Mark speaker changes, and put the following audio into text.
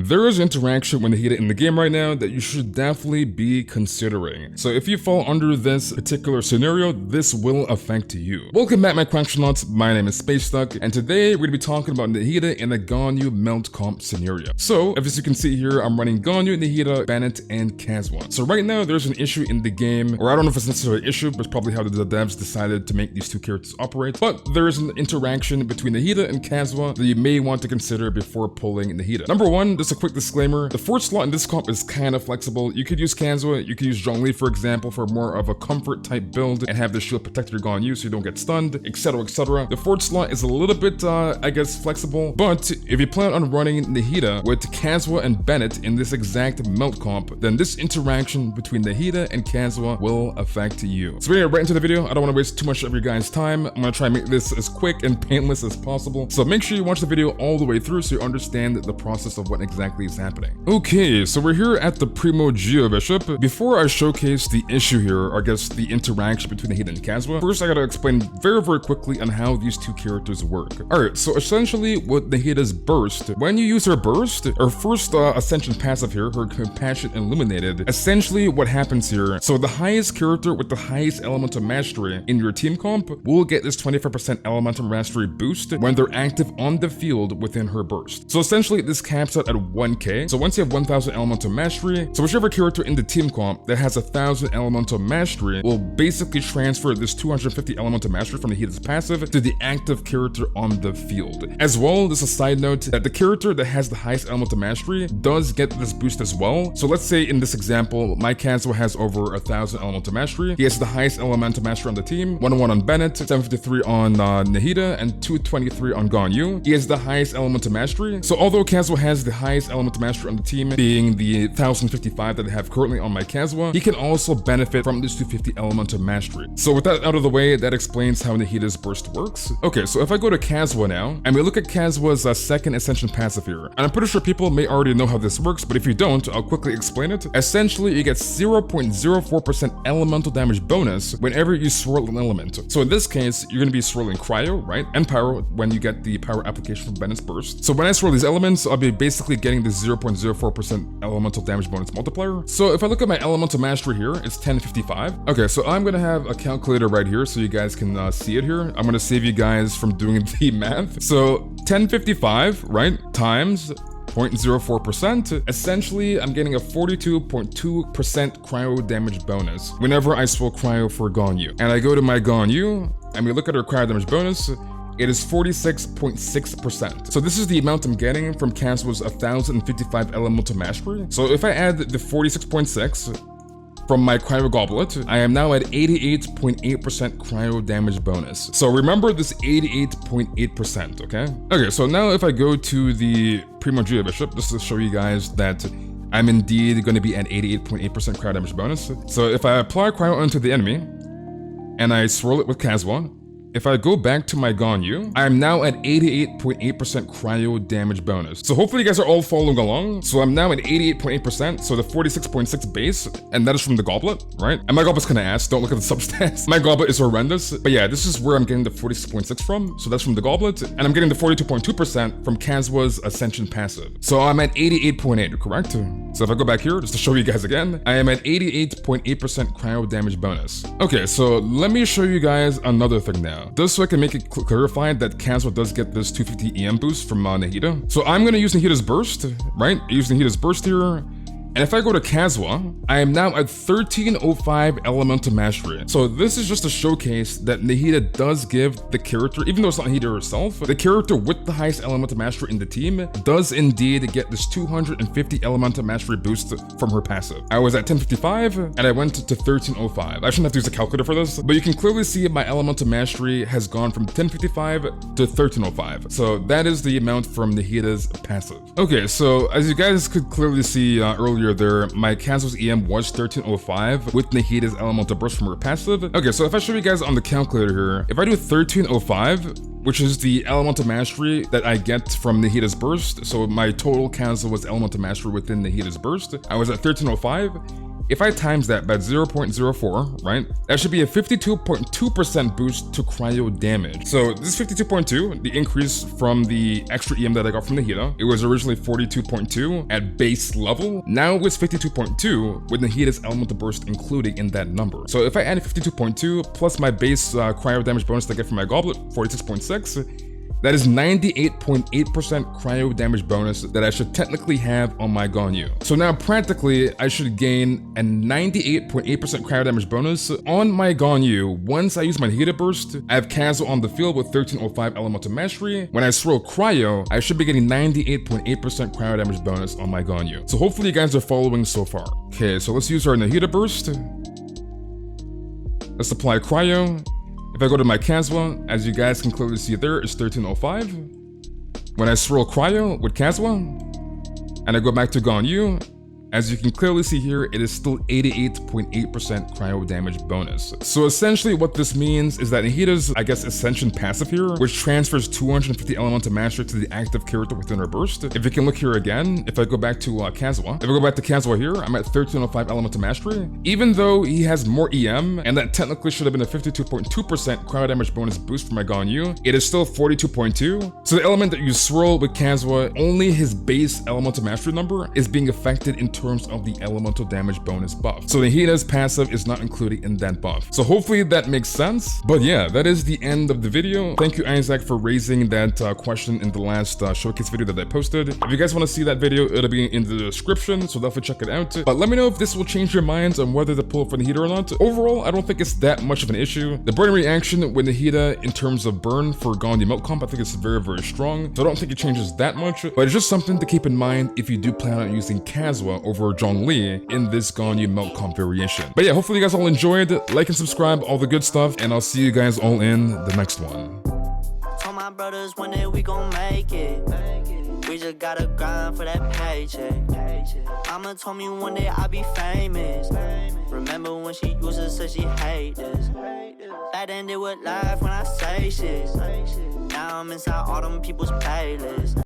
Speaker 1: there is interaction with Nahida in the game right now that you should definitely be considering. So if you fall under this particular scenario, this will affect you. Welcome back, my Questionauts. My name is SpaceDuck, and today we're going to be talking about Nahida in the Ganyu melt comp scenario. So, as you can see here, I'm running Ganyu, Nahida, Bennett, and Kazuha. So right now, there's an issue in the game, or I don't know if it's necessarily an issue, but it's probably how the devs decided to make these two characters operate. But there is an interaction between Nahida and Kazuha that you may want to consider before pulling Nahida. Number one, just a quick disclaimer, the fourth slot in this comp is kind of flexible. You could use Kazuha, you could use Zhongli, for example, for more of a comfort type build and have the shield protect your Ganyu so you don't get stunned, etc, etc. The fourth slot is a little bit, I guess, flexible, but if you plan on running Nahida with Kazuha and Bennett in this exact melt comp, then this interaction between Nahida and Kazuha will affect you. So we're gonna get right into the video. I don't want to waste too much of your guys' time. I'm gonna try and make this as quick and painless as possible. So make sure you watch the video all the way through so you understand the process of what exactly is happening. Okay, so we're here at the Primo Geo Bishop. Before I showcase the issue here, or I guess the interaction between Nahida and Kazuha, first I gotta explain very quickly on how these two characters work. Alright, so essentially with Nahida's burst, when you use her burst, her first ascension passive here, her Compassion Illuminated, essentially what happens here, so the highest character with the highest elemental mastery in your team comp will get this 25% elemental mastery boost when they're active on the field within her burst. So essentially this caps out at 1k. So once you have 1000 elemental mastery, so whichever character in the team comp that has 1000 elemental mastery will basically transfer this 250 elemental mastery from Nahida's passive to the active character on the field. As well, there's a side note that the character that has the highest elemental mastery does get this boost as well. So let's say in this example, my Kazuha has over 1000 elemental mastery. He has the highest elemental mastery on the team, 101 on Bennett, 753 on Nahida, and 223 on Ganyu. He has the highest elemental mastery. So although Kazuha has the highest elemental mastery on the team, being the 1055 that I have currently on my Kazuha, he can also benefit from this 250 elemental mastery. So with that out of the way, that explains how Nahida's burst works. Okay, so if I go to Kazuha now, and we look at Kazuha's second ascension passive here, and I'm pretty sure people may already know how this works, but if you don't, I'll quickly explain it. Essentially, you get 0.04% elemental damage bonus whenever you swirl an element. So in this case, you're going to be swirling Cryo, right? And Pyro when you get the power application from Bennett's burst. So when I swirl these elements, I'll be basically getting the 0.04% elemental damage bonus multiplier. So if I look at my elemental mastery here, it's 1055. Okay, so I'm going to have a calculator right here so you guys can see it here. I'm going to save you guys from doing the math. So 1055, right, times 0.04%. Essentially, I'm getting a 42.2% cryo damage bonus whenever I swirl cryo for Ganyu. And I go to my Ganyu, and we look at our cryo damage bonus, it is 46.6%. So this is the amount I'm getting from Kazuha's 1055 elemental mastery. So if I add the 46.6 from my cryo goblet, I am now at 88.8% cryo damage bonus. So remember this 88.8%, okay? Okay, so now if I go to the Primo Geo Bishop, just to show you guys that I'm indeed going to be at 88.8% cryo damage bonus. So if I apply cryo onto the enemy, and I swirl it with Kazuha, if I go back to my Ganyu, I am now at 88.8% cryo damage bonus. So hopefully you guys are all following along. So I'm now at 88.8%, so the 46.6 base, and that is from the goblet, right? And my goblet's kind of ass, don't look at the substats. My goblet is horrendous, but yeah, this is where I'm getting the 46.6 from, so that's from the goblet, and I'm getting the 42.2% from Kazuha's Ascension passive. So I'm at 88.8, correct? So if I go back here, just to show you guys again, I am at 88.8% cryo damage bonus. Okay, so let me show you guys another thing now. Just so I can make it clarified that Kazuha does get this 250 EM boost from Nahida. So I'm gonna use Nahida's burst, right? Use Nahida's burst here. And if I go to Kazuha, I am now at 1305 elemental mastery. So this is just a showcase that Nahida does give the character, even though it's not Nahida herself, the character with the highest elemental mastery in the team does indeed get this 250 elemental mastery boost from her passive. I was at 1055 and I went to 1305. I shouldn't have to use a calculator for this, but you can clearly see my elemental mastery has gone from 1055 to 1305. So that is the amount from Nahida's passive. Okay, so as you guys could clearly see earlier there, my Kazuha's EM was 1305 with Nahida's elemental burst from her passive. Okay, so if I show you guys on the calculator here, if I do 1305, which is the elemental mastery that I get from Nahida's burst, so my total Kazuha was elemental mastery within Nahida's burst, I was at 1305. if I times that by 0.04, right, that should be a 52.2% boost to cryo damage. So this is 52.2, the increase from the extra EM that I got from Nahida. It was originally 42.2 at base level. Now it's 52.2 with Nahida's elemental burst included in that number. So if I add 52.2 plus my base cryo damage bonus that I get from my goblet, 46.6, that is 98.8% cryo damage bonus that I should technically have on my Ganyu. So now practically, I should gain a 98.8% cryo damage bonus on my Ganyu once I use my Nahida burst. I have Kazuha on the field with 1305 elemental mastery. When I swirl cryo, I should be getting 98.8% cryo damage bonus on my Ganyu. So hopefully you guys are following so far. Okay, so let's use our Nahida burst. Let's apply cryo. If I go to my Kazuha, as you guys can clearly see there, it's 1305. When I swirl cryo with Kazuha, and I go back to Ganyu, as you can clearly see here, it is still 88.8% cryo damage bonus. So essentially what this means is that Nahida's, I guess, Ascension passive here, which transfers 250 elemental mastery to the active character within her burst. If you can look here again, if I go back to Kazuha, if I go back to Kazuha here, I'm at 1305 elemental mastery. Even though he has more EM, and that technically should have been a 52.2% cryo damage bonus boost for my Ganyu, it is still 42.2. So the element that you swirl with Kazuha, only his base elemental mastery number is being affected in terms of the elemental damage bonus buff. So Nahida's passive is not included in that buff. So hopefully that makes sense. But yeah, that is the end of the video. Thank you, Isaac, for raising that question in the last showcase video that I posted. If you guys want to see that video, it'll be in the description, so definitely check it out. But let me know if this will change your minds on whether to pull for Nahida or not. Overall, I don't think it's that much of an issue. The burn reaction with Nahida in terms of burn for Ganyu Milk Comp, I think it's very, very strong. So I don't think it changes that much, but it's just something to keep in mind if you do plan on using Kazuha over Zhongli in this Ganyu Milk Comp variation. But yeah, hopefully you guys all enjoyed. Like and subscribe, all the good stuff, and I'll see you guys all in the next one.
Speaker 2: Told my brothers one day we gon' make it. We just gotta grind for that paycheck. Mama told me one day I'll be famous. Remember when she used to say she hate this. That ended with life when I say shit. Now I'm inside all them people's playlists.